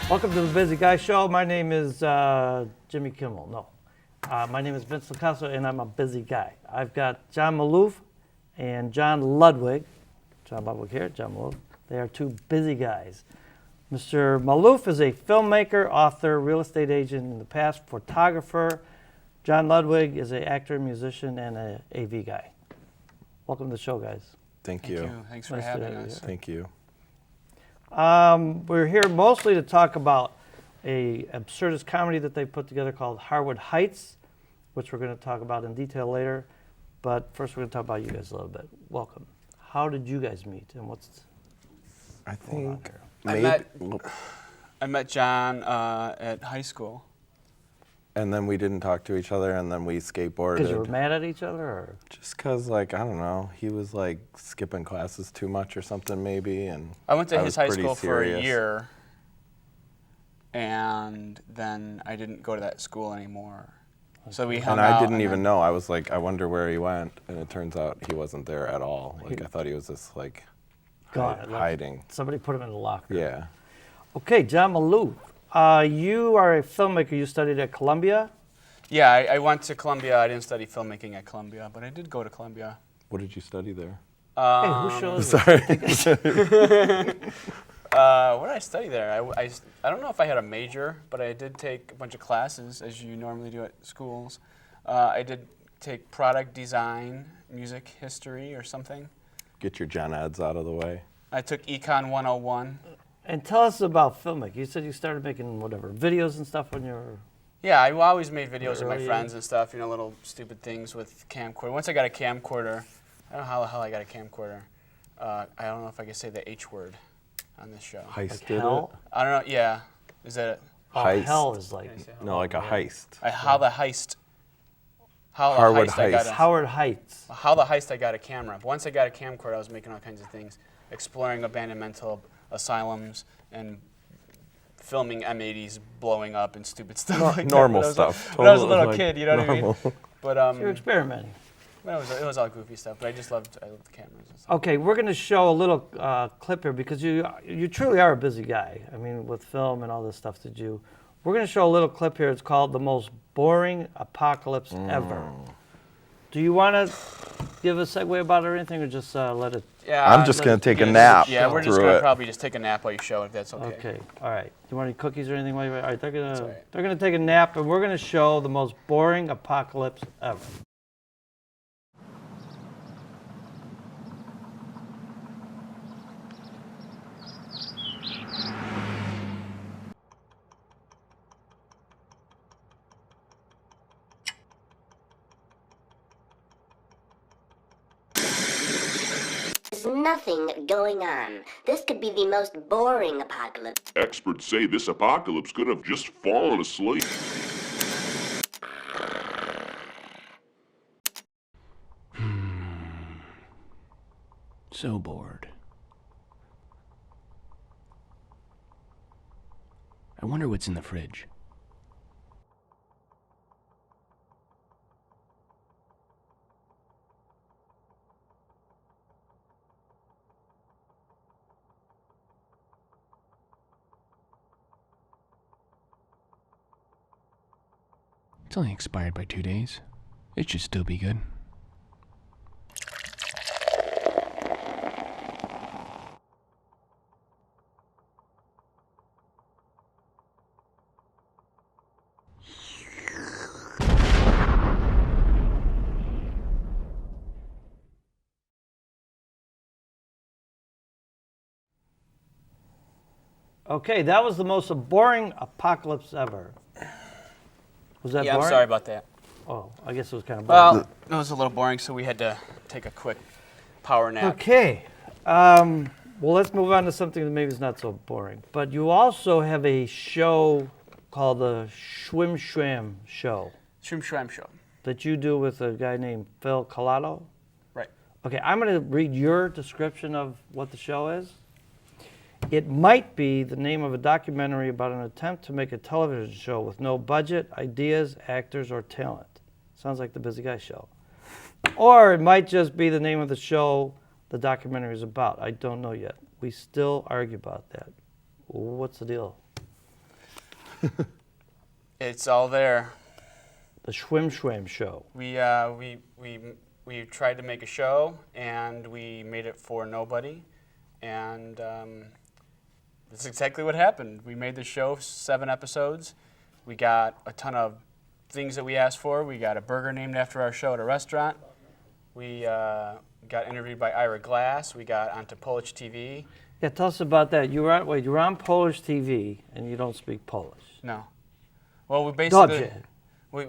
Welcome to the Busy Guy Show. My name is Jimmy Kimmel. No. My name is Vince LoCascio, and I'm a busy guy. I've got John Maloof and John Ludwig. John Ludwig here, John Maloof. They are two busy guys. Mr. Maloof is a filmmaker, author, real estate agent in the past, photographer. John Ludwig is an actor, musician, and an AV guy. Welcome to the show, guys. Thank you. Thanks for Nice having to have us. you. Thank you. We're here mostly to talk about a absurdist comedy that they put together called Harwood Heights, which we're going to talk about in detail later. But first, we're going to talk about you guys a little bit. Welcome. How did you guys meet, and what's I going on think here? I met John at high school. and then we didn't talk to each other, and then we skateboarded. Because you were mad at each other, or? Just because, like, I don't know, he was like skipping classes too much or something, maybe, and I went to was his high pretty school serious. for a year, and then I didn't go to that school anymore. So we hung And out. I didn't and even then- know. I was like, I wonder where he went, and it turns out he wasn't there at all. Like, I thought he was just like God, like hiding. somebody put him in the locker. Yeah. Okay, John Maloof. You are a filmmaker. You studied at Columbia. Yeah, I went to Columbia. I didn't study filmmaking at Columbia, but I did go to Columbia. What did you study there? Hey, who shows? Sorry. What did I study there? I don't know if I had a major, but I did take a bunch of classes, as you normally do at schools. I did take product design, music history, or something. Get your gen eds out of the way. I took Econ 101. And tell us about filmmaking. You said you started making whatever videos and stuff when you were. Yeah, I always made videos with my Early- friends and stuff, you know, little stupid things with camcorder. Once I got a camcorder, I don't know how the hell I got a camcorder. I don't know if I can say the H word on this show. Heisted hell? it? I don't know, yeah. Is that it? Oh, Heist. hell is like Can I say No, like a heist. How the heist. How the Harwood heist I got Heist. a, Howard Heights. How the heist I got a camera. But once I got a camcorder, I was making all kinds of things, exploring abandoned mental asylums and filming M80s blowing up and stupid stuff like that. Normal When I was stuff. When I was a Totally, little like, kid, you know what I mean? normal. But So you're experimenting. well, it was all goofy stuff. But I loved the cameras and stuff. Okay, we're going to show a little clip here because you truly are a busy guy. I mean, with film and all this stuff that you. We're going to show a little clip here. It's called "The Most Boring Apocalypse Ever." Do you want to give a segue about it or anything, or just let it? Yeah, I'm just going to take a yeah, nap Yeah, we're just through gonna it. probably just take a nap while you show it, if that's okay. Okay, all right. You want any cookies or anything? All right, they're all gonna right. they're gonna take a nap, and we're gonna show the most boring apocalypse ever. There's nothing going on. This could be the most boring apocalypse. Experts say this apocalypse could have just fallen asleep. So bored. I wonder what's in the fridge. It's only expired by 2 days. It should still be good. Okay, that was the most boring apocalypse ever. Was that Yeah, I'm boring? sorry about that. Oh, I guess it was kind of boring. Well, it was a little boring, so we had to take a quick power nap. Okay. Well, let's move on to something that maybe is not so boring. But you also have a show called the Schwim Schwam Show Shroom Shram Show. that you do with a guy named Phil Colato. Right. Okay, I'm going to read your description of what the show is. It might be the name of a documentary about an attempt to make a television show with no budget, ideas, actors, or talent. Sounds like the Busy Guy Show. Or it might just be the name of the show the documentary is about. I don't know yet. We still argue about that. What's the deal? It's all there. The Schwim Schwam Show. We tried to make a show, and we made it for nobody, and that's exactly what happened. We made the show, 7 episodes. We got a ton of things that we asked for. We got a burger named after our show at a restaurant. We got interviewed by Ira Glass. We got onto Polish TV. Yeah, tell us about that. You were on Polish TV, and you don't speak Polish. No. Well, we basically... Dobrze.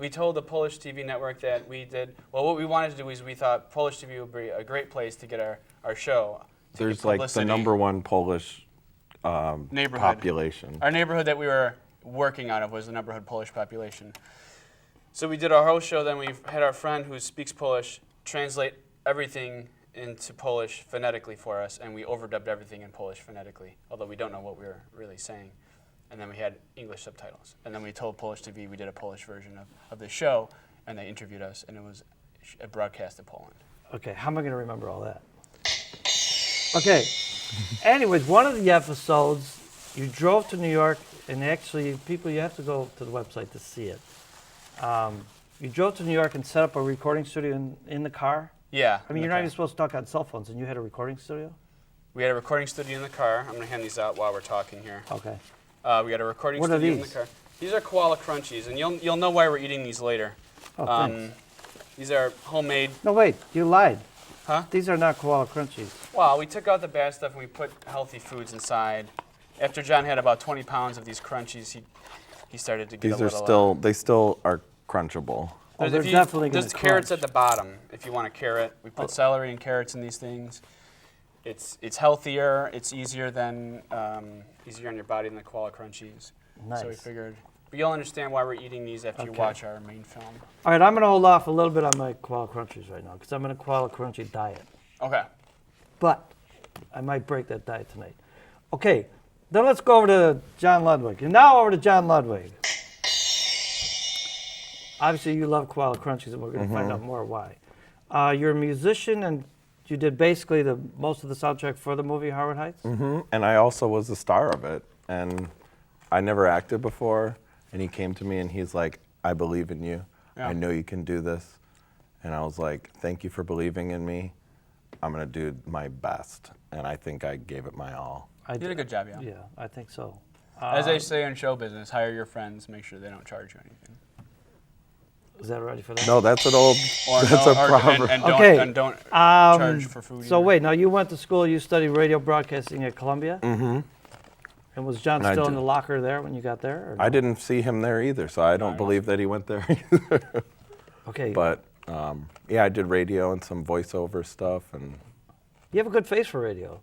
We told the Polish TV network that we did, well, what we wanted to do is we thought Polish TV would be a great place to get our show. There's like the #1 Polish neighborhood. population. Our neighborhood that we were working out of was the neighborhood Polish population. So we did our whole show, then we had our friend who speaks Polish translate everything into Polish phonetically for us, and we overdubbed everything in Polish phonetically, although we don't know what we were really saying. And then we had English subtitles. And then we told Polish TV we did a Polish version of the show, and they interviewed us, and it was a broadcast in Poland. Okay, how am I going to remember all that? Okay, anyways, one of the episodes, you drove to New York, and actually, people, you have to go to the website to see it. You drove to New York and set up a recording studio in the car? Yeah. I mean, you're not even supposed to talk on cell phones, and you had a recording studio? We had a recording studio in the car. I'm going to hand these out while we're talking here. Okay. We got a recording What are studio in these? the car. These are koala crunchies, and you'll know why we're eating these later. Oh, thanks. These are homemade. No, wait, you lied. Huh? These are not koala crunchies. Well, we took out the bad stuff and we put healthy foods inside. After John had about 20 pounds of these crunchies, he started to get These a are little. they still are crunchable. Oh, they're definitely going There's to carrots crunch. at the bottom if you want a carrot. We put celery and carrots in these things. It's healthier. It's easier easier on your body than the koala crunchies. Nice. So we figured. But you'll understand why we're eating these after you Okay. watch our main film. All right, I'm going to hold off a little bit on my koala crunchies right now because I'm in a koala crunchy diet. Okay. But I might break that diet tonight. Okay, then let's go over to John Ludwig. And now over to John Ludwig. Obviously, you love koala crunchies, and we're going to find out more why. You're a musician, and you did basically most of the soundtrack for the movie Harwood Heights? And I also was the star of it. And I never acted before. And he came to me and he's like, I believe in you. Yeah. I know you can do this. And I was like, thank you for believing in me. I'm going to do my best. And I think I gave it my all. You did a good job, yeah. Yeah, I think so. As they say in show business, hire your friends, make sure they don't charge you anything. Is that ready for that? No, that's an old, that's a proverb. And don't, Okay, and don't charge for food So either. wait, now you went to school, you studied radio broadcasting at Columbia? Mm-hmm. And was John And I still in did- the locker there when you got there? Or I no? didn't see him there either, so I don't believe that he went there either. Okay. But yeah, I did radio and some voiceover stuff, and You have a good face for radio.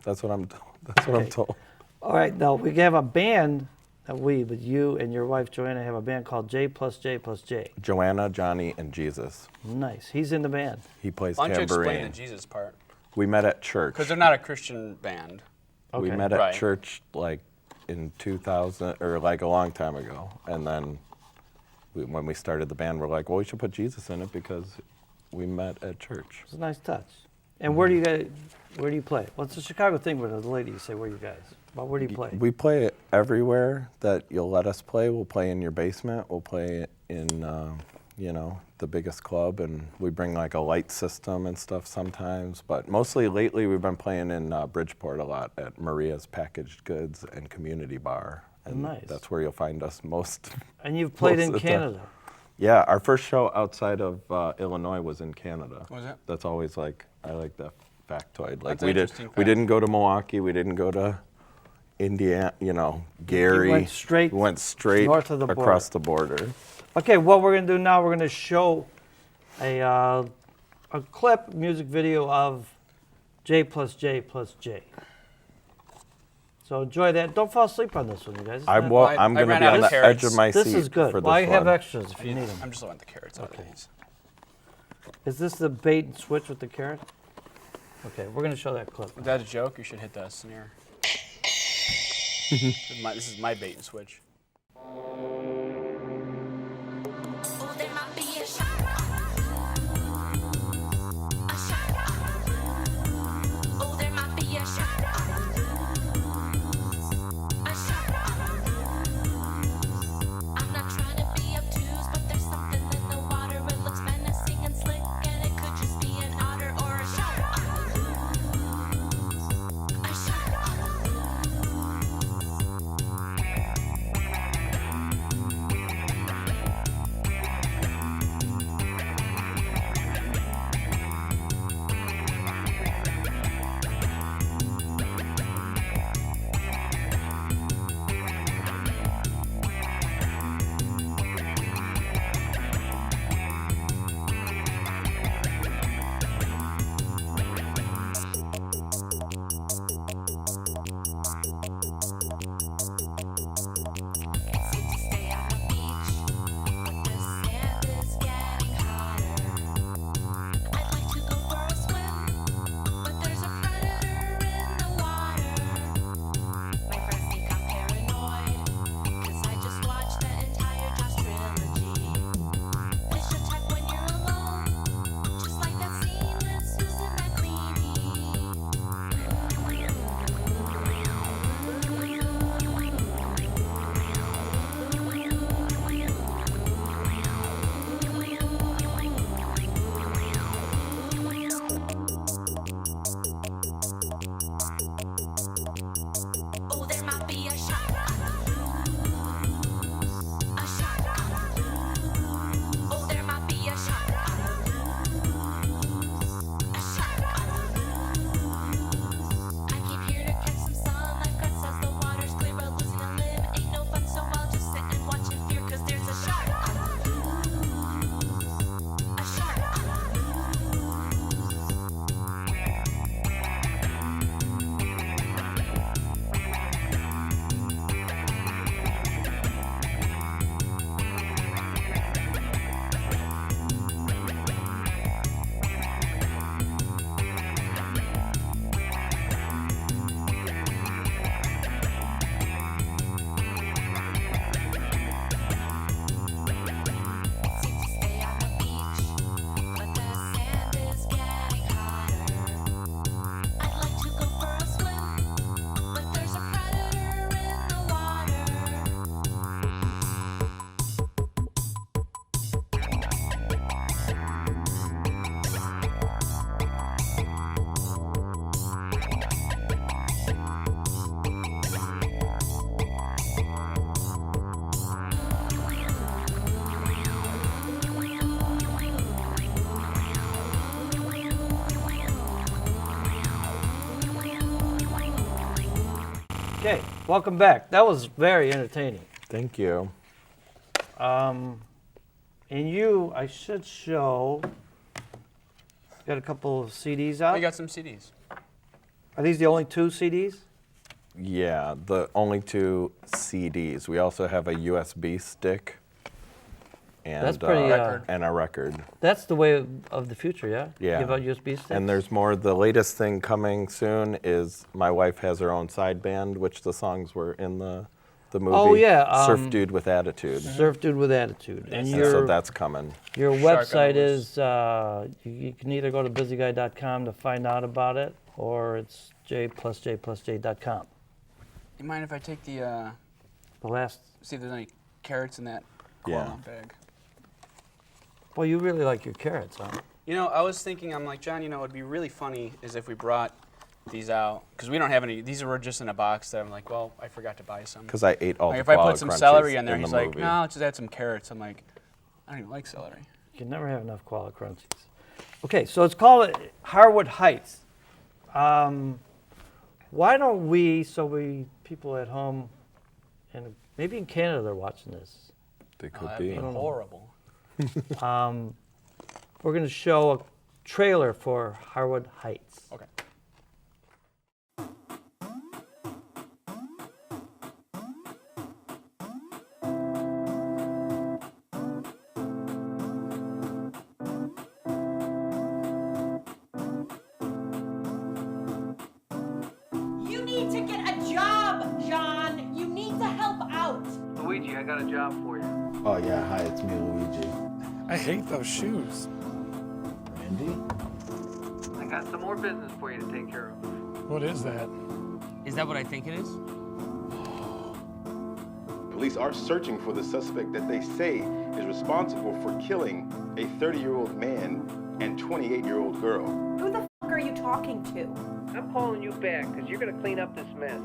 that's what I'm told. All right, now we have a band, but you and your wife Joanna have a band called J plus J plus J. Joanna, Johnny, and Jesus. Nice. He's in the band. He plays Why don't you explain tambourine. the Jesus part? We met at church. Because they're not a Christian band. We Okay. met at Right. church like in 2000 or like a long time ago, and then when we started the band, we're like, well, we should put Jesus in it because we met at church. It's a nice touch. And where do you play? What's the Chicago thing with the lady? You say, where are you guys? Well, where do you play? We play everywhere that you'll let us play. We'll play in your basement. We'll play in, the biggest club, and we bring like a light system and stuff sometimes. But mostly lately, we've been playing in Bridgeport a lot at Maria's Packaged Goods and Community Bar. And Nice. that's where you'll find us most. And you've played most in of the time. Canada. Yeah, our first show outside of Illinois was in Canada. Was it? That's always like, I like that factoid. Like That's an interesting we fact. didn't go to Milwaukee. We didn't go to Indiana. Gary. went straight We went straight north of the across the border. Okay, what we're going to do now, we're going to show a clip, music video of J plus J plus J. So enjoy that. Don't fall asleep on this one, you guys. It's I'm not- going to ran be out on of the edge carrots. of my seat This is good. for this Well, I have one. extras if you need them. I'm just want the carrots out of these. Is this the bait and switch with the carrot? Okay, we're going to show that clip. If that's a joke, you should hit the snare. This is my bait and switch. Okay, welcome back. That was very entertaining. Thank you. And you, I should show, got a couple of CDs out. We got some CDs. Are these the only 2 CDs? Yeah, the only 2 CDs. We also have a USB stick and, That's pretty, and a record. That's the way of the future, yeah? Yeah. Give out USB sticks? And there's more. The latest thing coming soon is my wife has her own side band, which the songs were in the movie. Oh, yeah, Surf Dude with Attitude. Surf Dude with Attitude. And And your, so that's coming. your Shark website Underwood's. is, you can either go to busyguy.com to find out about it, or it's j+j+j.com. You mind if I take the, The last, see if there's any carrots in that Yeah. koala bag? well, you really like your carrots, huh? You know, I was thinking, I'm like, John, you know, it would be really funny is if we brought these out, because we don't have any, these were just in a box that I'm like, well, I forgot to buy some. Because I ate all Like the if I koala put some crunchies celery in there, the he's like, movie. no, just add some carrots. I'm like, I don't even like celery. You can never have enough koala crunchies. Okay, so it's called Harwood Heights. Why don't we, people at home, and maybe in Canada they're watching this, They Oh, could that'd be. be horrible. we're going to show a trailer for Harwood Heights. Okay. You need to get a job, John. You need to help out. Luigi, I got a job for you. Oh yeah, hi, it's me, Luigi. I hate those shoes. Randy? I got some more business for you to take care of. What is that? Is that what I think it is? Police are searching for the suspect that they say is responsible for killing a 30-year-old man and 28-year-old girl. Who the f are you talking to? I'm calling you back because you're going to clean up this mess.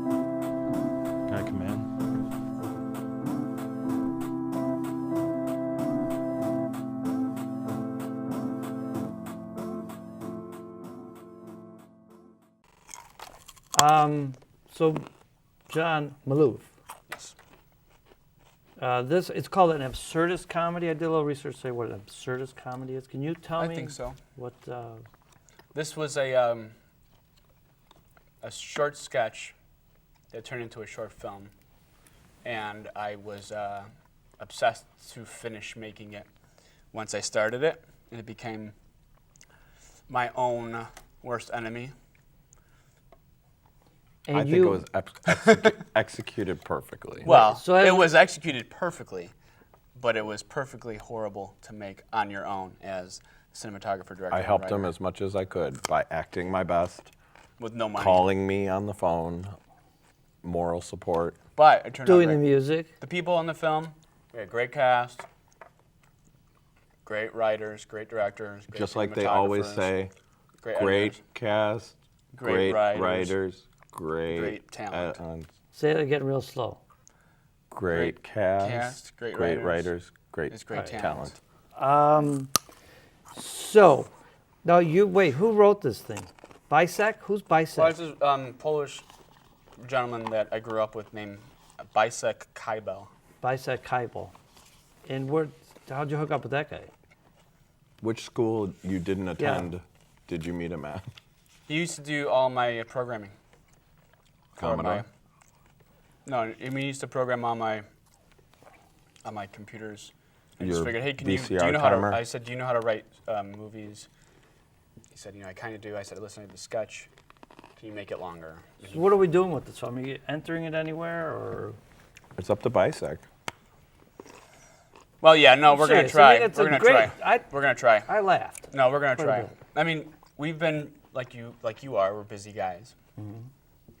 Can I come in? So, John Maloof. Yes. It's called an absurdist comedy. I did a little research to say what an absurdist comedy is. Can you tell me? I think so. What? This was a short sketch that turned into a short film, and I was obsessed to finish making it. Once I started it, and it became my own worst enemy. And I think it was executed perfectly. Well, so it was executed perfectly, but it was perfectly horrible to make on your own as cinematographer, director. I and helped him writer, as much as I could by acting my best, with no money. calling me on the phone, moral support. But it turned doing out the great. music. The people in the film, we had great cast, great writers, great directors, great Just like they always cinematographers, say, great great editors, cast, Great great writers, writers, great, great talent. Say it again real slow. great cast, great great writers, writers, great it's great talent. So, now who wrote this thing? Bisek? Who's Bisek? Well, there's this Polish gentleman that I grew up with named Bisek Kybel. Bisek Kybel. And how'd you hook up with that guy? Which school you didn't attend did you meet him at? He used to do all my programming. for Commodore? No, I mean, he used to program on my computers. I just Your figured, hey, do VCR you know how timer? to? I said, do you know how to write movies? He said, I kind of do. I said, listen to the sketch. Can you make it longer? So what are we doing with this? Are we entering it anywhere, or? It's up to Bisek. Well, yeah, no, we're gonna Serious, try. I mean, it's We're a gonna great- try. We're gonna try. I laughed. No, we're gonna Quite a try. bit. I mean, we've been like you are. We're busy guys,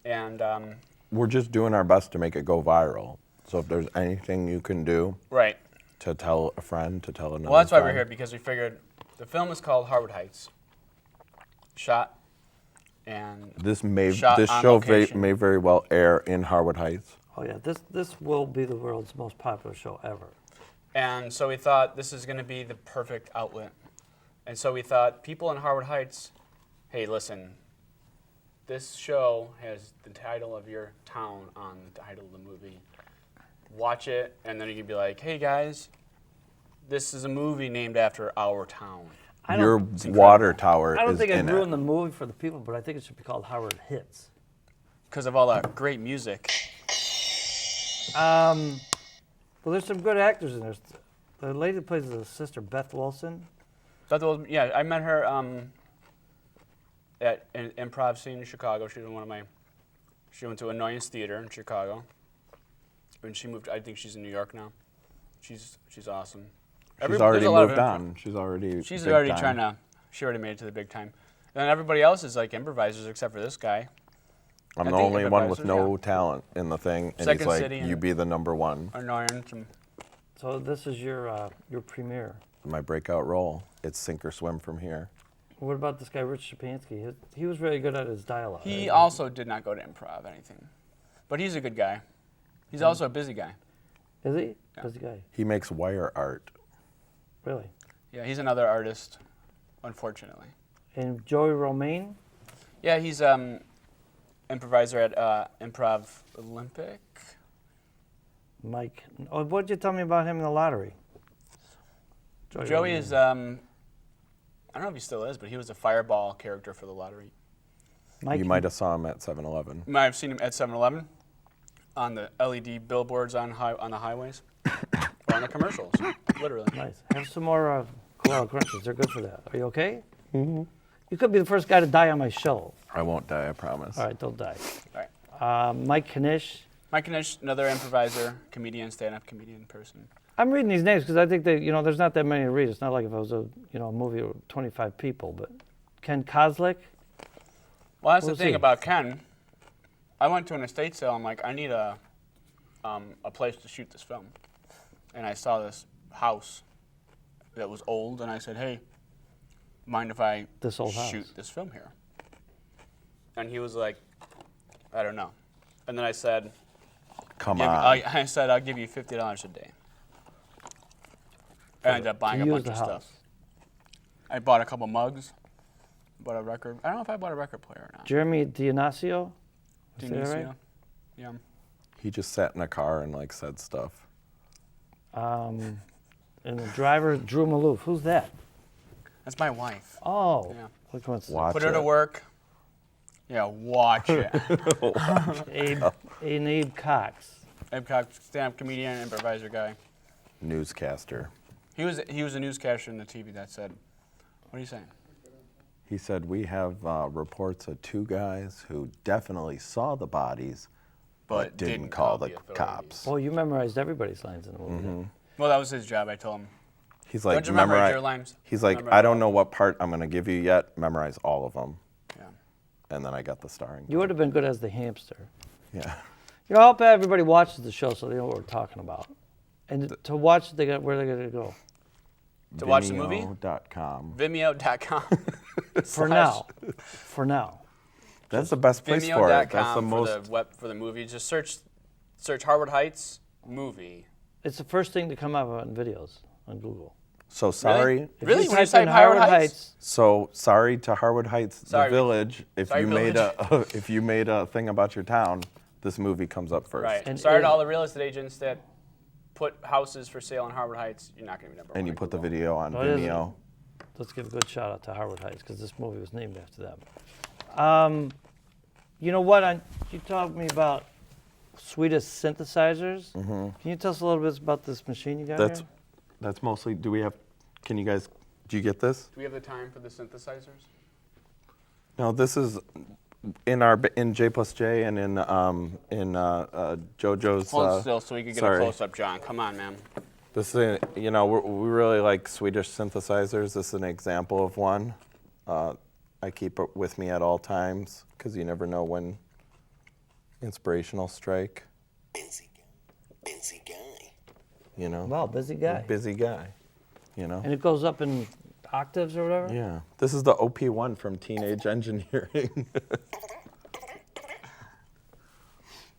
and We're just doing our best to make it go viral. So if there's anything you can do right. to tell a friend, to tell another Well, that's why we're friend. here, because we figured the film is called Harwood Heights. Shot and This Shot on show location. may very well air in Harwood Heights. Oh yeah, this will be the world's most popular show ever. And so we thought this is going to be the perfect outlet. And so we thought, people in Harwood Heights, hey, listen, this show has the title of your town on the title of the movie. Watch it, and then you can be like, hey, guys, this is a movie named after our town. Your water tower is in it. I don't think I'd ruin the movie for the people, but I think it should be called Harwood Hits. Because of all that great music. Well, there's some good actors in there. The lady that plays the sister, Beth Wilson. Yeah, I met her at an improv scene in Chicago. She was she went to Annoyance Theater in Chicago. When she moved, I think she's in New York now. She's awesome. She's already moved on. She's already She already made it to the big time. And then everybody else is like improvisers except for this guy. I'm the only one with no talent in the thing, and Second he's like, City you be the number one. Annoyance. So this is your premiere. My breakout role. It's sink or swim from here. What about this guy, Rich Shapansky? He was really good at his dialogue. He right? also did not go to improv anything. But he's a good guy. He's also a busy guy. Is he? Yeah. Busy guy. He makes wire art. Really? Yeah, he's another artist, unfortunately. And Joey Romaine? Yeah, he's improviser at Improv Olympic. Mike. Oh, what did you tell me about him in the lottery? Joey is, I don't know if he still is, but he was a Fireball character for the lottery. You might have saw him at 7-Eleven. You might have seen him at 7-Eleven on the LED billboards on the highways or on the commercials, literally. Nice. Have some more koala crunches. They're good for that. Are you okay? Mm-hmm. You could be the first guy to die on my show. I won't die, I promise. All right, don't die. All right. Mike Knish. Mike Knish, another improviser, comedian, stand-up comedian person. I'm reading these names because I think that, there's not that many to read. It's not like if it was a movie with 25 people, but Ken Kozlik. Well, that's the thing about Ken. I went to an estate sale. I'm like, I need a place to shoot this film. And I saw this house that was old, and I said, hey, mind if I shoot this film here? And he was like, I don't know. And then I said, Come on. I said, I'll give you $50 a day. I ended up buying a bunch of stuff. I bought a couple mugs, bought a record. I don't know if I bought a record player or not. Jeremy Dionisio? Dionisio, yeah. He just sat in a car and said stuff. And the driver, Drew Maloof. Who's that? That's my wife. Oh. Yeah. What coincidence. Watch Put her to work. Yeah, watch it. Abe Cox. Abe Cox, stand-up comedian, improviser guy. Newscaster. He was a newscaster in the TV that said, what are you saying? He said, we have reports of 2 guys who definitely saw the bodies, but didn't call the cops. Oh, you memorized everybody's lines in the movie. Mm-hmm. Well, that was his job. I told him. He's like, don't you memorize your lines? He's like, I don't know what part I'm going to give you yet. Memorize all of them. Yeah. And then I got the starring. You would have been good as the hamster. Yeah. I hope everybody watches the show so they know what we're talking about. And to watch, where are they going to go? To watch the movie? Vimeo.com. Vimeo.com. For now. That's the best place for it. That's the most. For the movie. Just search Harwood Heights movie. It's the first thing to come up on videos on Google. So sorry. Really? When you type Harwood Heights? So sorry to Harwood Heights, the village. If you made a thing about your town, this movie comes up first. Right. And sorry to all the real estate agents that put houses for sale in Harwood Heights. You're not going to be number one. And you put the video on Vimeo. Let's give a good shout out to Harwood Heights because this movie was named after them. You know what? You talked to me about Swedish synthesizers. Mm-hmm. Can you tell us a little bit about this machine you got here? That's mostly. Do you get this? Do we have the time for the synthesizers? No, this is in J plus J and in JoJo's. Hold still so we can get a close up, John. Come on, man. This is, we really like Swedish synthesizers. This is an example of one. I keep it with me at all times because you never know when inspirational strike. Busy guy. Wow, busy guy. Busy guy. And it goes up in octaves or whatever? Yeah. This is the OP1 from Teenage Engineering.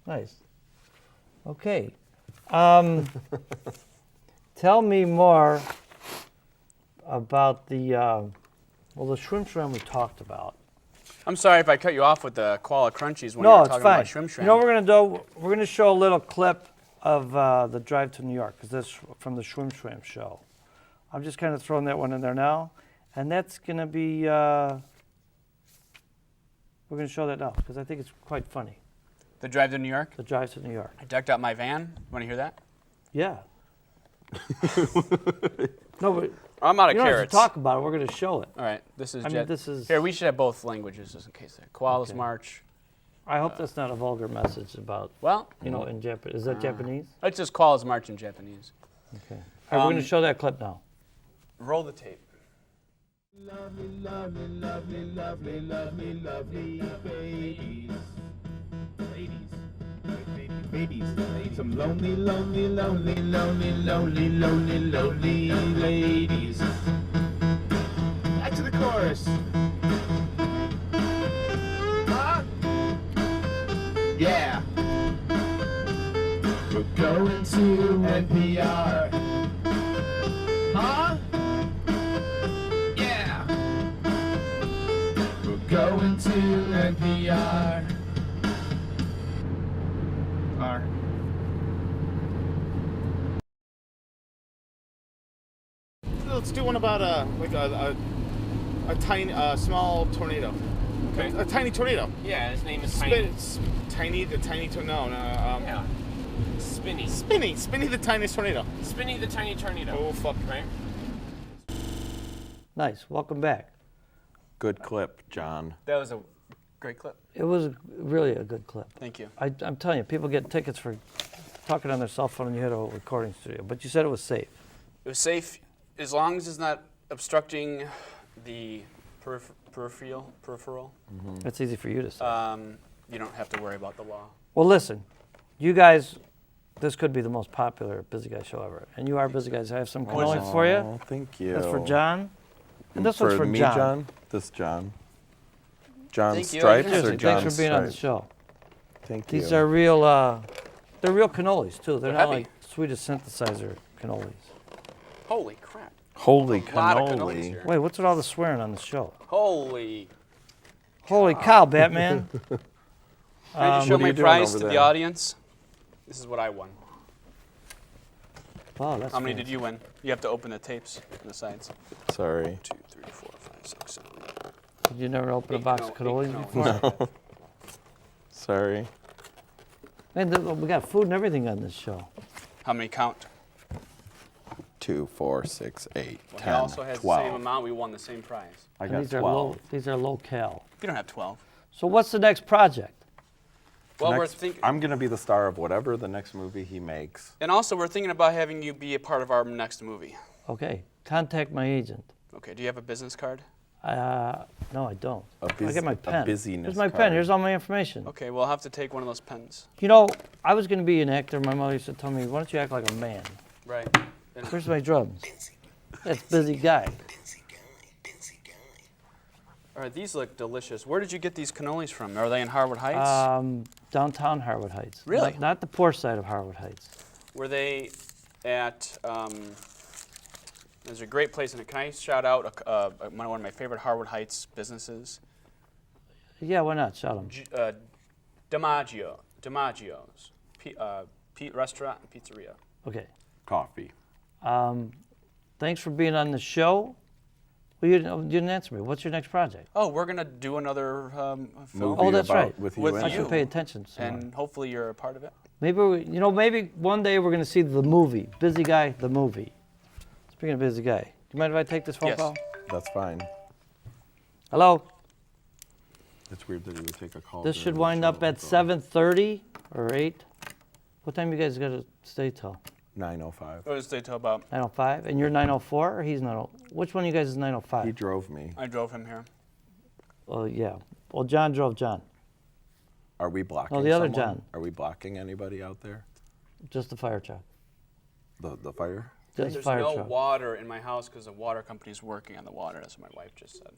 Nice. Okay. Tell me more about the shrimp we talked about. I'm sorry if I cut you off with the koala crunchies when you No, were it's talking fine. about shrimp. You know what we're gonna do? We're gonna show a little clip of the drive to New York, because that's from the Shrimp show. I'm just kind of throwing that one in there now, and that's gonna be. We're gonna show that now because I think it's quite funny. The drive to New York? The drive to New York. I decked out my van. Want to hear that? Yeah. No, but I'm out of you don't have carrots. to talk about it. We're gonna show it. All right, this is. I mean, this is. Here, we should have both languages just in case. Koalas Okay. march. I hope that's not a vulgar message about. Well, in Japanese. Is that Japanese? It's just koalas march in Japanese. Okay. All right, we're gonna show that clip now. Roll the tape. Lovely, lovely, lovely, lovely, lovely, lovely babies. Babies. Some lonely, lonely, lonely, lonely, lonely, lonely, lonely ladies. Back to the chorus. Huh? Yeah. We're going to NPR. Huh? Yeah. We're going to NPR. Let's do one about a tiny, small tornado. Okay. A tiny tornado. Yeah, his name is Tiny. Tiny, the tiny tornado. Yeah. Spinny. Spinny the tiniest tornado. Spinny the tiny tornado. Oh fuck. Right? Nice. Welcome back. Good clip, John. That was a great clip. It was really a good clip. Thank you. I'm telling you, people get tickets for talking on their cell phone and you had a recording studio, but you said it was safe. It was safe as long as it's not obstructing the peripheral. That's easy for you to say. You don't have to worry about the law. Well, listen, you guys, this could be the most popular Busy Guy show ever. And you are Busy Guys. I have some cannolis for you. Oh, thank you. That's for John. And this one's for me, John. This John. John Thank you. Stripes or Seriously, John thanks for being on the Stripes? show. Thank you. These are real, they're real cannolis too. They're They're not heavy. like Swedish synthesizer cannolis. Holy crap. Holy A lot of cannolis cannoli. here. Wait, what's with all the swearing on the show? Holy. Holy cow, Batman. Can I just show What are my you doing prize over to the there? audience? This is what I won. Wow, that's How many fancy. did you win? You have to open the tapes on the sides. Sorry. 2, 3, 4, 5, 6, 7, 8. Did you never open a box of cannolis cannolis. before? No. Sorry. Man, we got food and everything on this show. How many count? 2, 4, 6, 8, Well, 10, he also has 12. the same amount. We won the same prize. I And got these are 12. these are low cal. You don't have 12. So what's the next project? Well, we're Next- thinking, I'm going to be the star of whatever the next movie he makes. and also we're thinking about having you be a part of our next movie. Okay, contact my agent. Okay. Do you have a business card? No, I don't. A I get my a pen. busyness Here's my pen. card. Here's all my information. Okay. We'll have to take one of those pens. You know, I was going to be an actor. My mother used to tell me, why don't you act like a man? Right. And Where's my drums? That's Busy Guy. all right. These look delicious. Where did you get these cannolis from? Are they in Harwood Heights? Downtown Harwood Heights. Really? Not the poor side of Harwood Heights. Were they at? There's a great place, and can I shout out one of my favorite Harwood Heights businesses? Yeah, why not? Shout them. DiMaggio's, restaurant and pizzeria. Okay. Coffee. Thanks for being on the show. Well, you didn't answer me. What's your next project? Oh, we're gonna do another film, Movie Oh, that's about right. With you With in I it. should you. pay attention. Some more. and hopefully you're a part of it. Maybe one day we're going to see the movie, Busy Guy, the movie. Speaking of Busy Guy, do you mind if I take this phone Yes. call? That's fine. Hello? It's weird that he would take a call. This during should the wind show, up at so- 7:30 or 8. What time you guys got to stay till? 9:05. What does they tell about? 9:05? And you're 9:04 or he's 9:05? Which one of you guys is 9:05? He drove me. I drove him here. Oh, yeah. Well, John drove John. Are we blocking No, the other someone? John. Are we blocking anybody out there? Just the fire truck. The fire? Just the There's fire no truck. water in my house because the water company's working on the water. That's what my wife just said.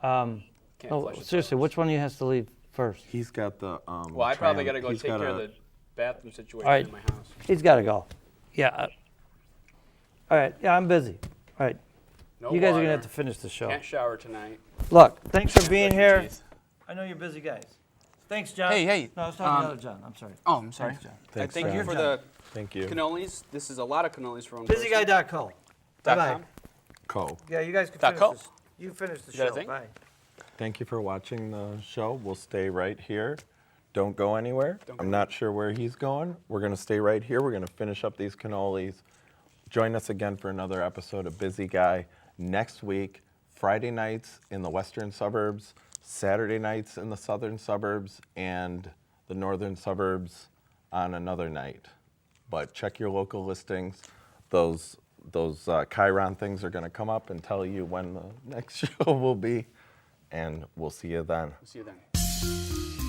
Can't No, flush the seriously, toilets. which one of you has to leave first? He's got the Well, I probably got to go he's take got care of a- the bathroom situation All right. in my house. He's got to go. Yeah. All right. Yeah, I'm busy. All right. No You guys are water. gonna have to finish the show. Can't shower tonight. Look, thanks for being Brush your here. teeth. I know you're busy guys. Thanks, John. Hey. No, I was talking to the other John. I'm sorry. Oh, I'm sorry. Thanks, John. Thanks, Thank you John. for the Thank you. cannolis. This is a lot of cannolis for one Busyguy.co. Bye-bye. .com. Co. Yeah, you guys can Dot finish co? this. You finish the You got a show. thing? Bye. Thank you for watching the show. We'll stay right here. Don't go anywhere. I'm not sure where he's going. We're going to stay right here. We're going to finish up these cannolis. Join us again for another episode of Busy Guy next week, Friday nights in the western suburbs, Saturday nights in the southern suburbs, and the northern suburbs on another night. But check your local listings. Those Chiron things are going to come up and tell you when the next show will be, and we'll see you then. See you then.